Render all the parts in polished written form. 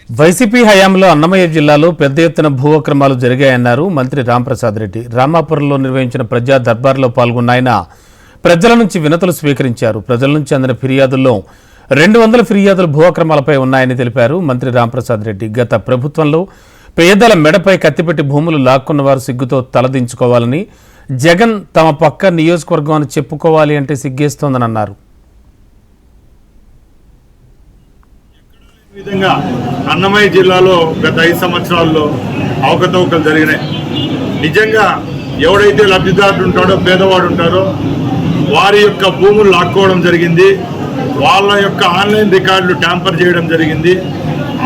YCP హయాంలో అన్నమయ్య జిల్లాలో పెద్ద ఎత్తున భూ అక్రమాలు జరిగాయన్నారు మంత్రి రాంప్రసాద్ రెడ్డి. రామాపురంలో నిర్వహించిన ప్రజా దర్బార్లో పాల్గొన్న ఆయన ప్రజల నుంచి వినతులు స్వీకరించారు. ప్రజల నుంచి అందిన ఫిర్యాదుల్లో 200 ఫిర్యాదులు భూ అక్రమాలపై ఉన్నాయని తెలిపారు మంత్రి రాంప్రసాద్ రెడ్డి. గత ప్రభుత్వంలో పేదల మెడపై కత్తిపెట్టి భూములు లాక్కున్న వారు సిగ్గుతో తలదించుకోవాలని, జగన్ తమ పక్క నియోజకవర్గం అని చెప్పుకోవాలి అంటే సిగ్గేస్తోందని అన్నారు. విధంగా అన్నమయ్య జిల్లాలో గత 5 సంవత్సరాల్లో అవకతవకలు జరిగినాయి. నిజంగా ఎవడైతే లబ్ధిదారుడు ఉంటాడో, పేదవాడు ఉంటారో వారి యొక్క భూములు లాక్కోవడం జరిగింది. వాళ్ళ యొక్క ఆన్లైన్ రికార్డులు ట్యాంపర్ చేయడం జరిగింది.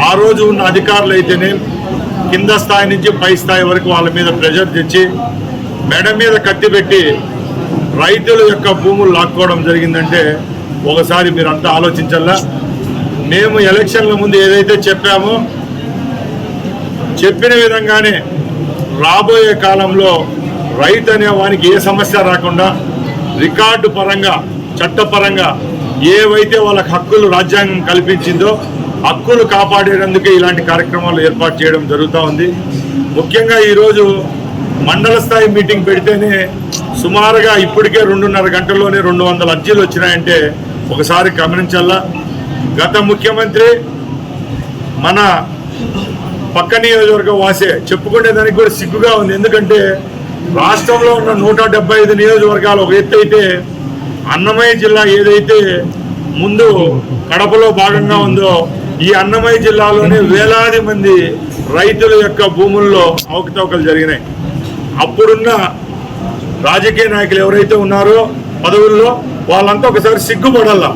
ఆ రోజు ఉన్న అధికారులు అయితేనే కింద స్థాయి నుంచి పై స్థాయి వరకు వాళ్ళ మీద ప్రెషర్ తెచ్చి మెడ మీద కత్తి పెట్టి రైతుల యొక్క భూములు లాక్కోవడం జరిగిందంటే ఒకసారి మీరంతా ఆలోచించాలా. మేము ఎలక్షన్ల ముందు ఏదైతే చెప్పామో చెప్పిన విధంగానే రాబోయే కాలంలో రైతు అనే వానికి ఏ సమస్య రాకుండా రికార్డు పరంగా, చట్టపరంగా ఏవైతే వాళ్ళకి హక్కులు రాజ్యాంగం కల్పించిందో హక్కులు కాపాడేందుకే ఇలాంటి కార్యక్రమాలు ఏర్పాటు చేయడం జరుగుతూ ఉంది. ముఖ్యంగా ఈరోజు మండల స్థాయి మీటింగ్ పెడితేనే సుమారుగా ఇప్పటికే 2.5 గంటల్లోనే 200 అర్జీలు వచ్చినాయంటే ఒకసారి గమనించాలా. గత ముఖ్యమంత్రి మన పక్క నియోజకవర్గ వాసే, చెప్పుకునేదానికి కూడా సిగ్గుగా ఉంది. ఎందుకంటే రాష్ట్రంలో ఉన్న 175 నియోజకవర్గాలు ఒక ఎత్తు అయితే, అన్నమయ్య జిల్లా ఏదైతే ముందు కడపలో భాగంగా ఉందో ఈ అన్నమయ్య జిల్లాలోనే వేలాది మంది రైతుల యొక్క భూముల్లో అవకతవకలు జరిగినాయి. అప్పుడున్న రాజకీయ నాయకులు ఎవరైతే ఉన్నారో పదవుల్లో వాళ్ళంతా ఒకసారి సిగ్గుపడాల.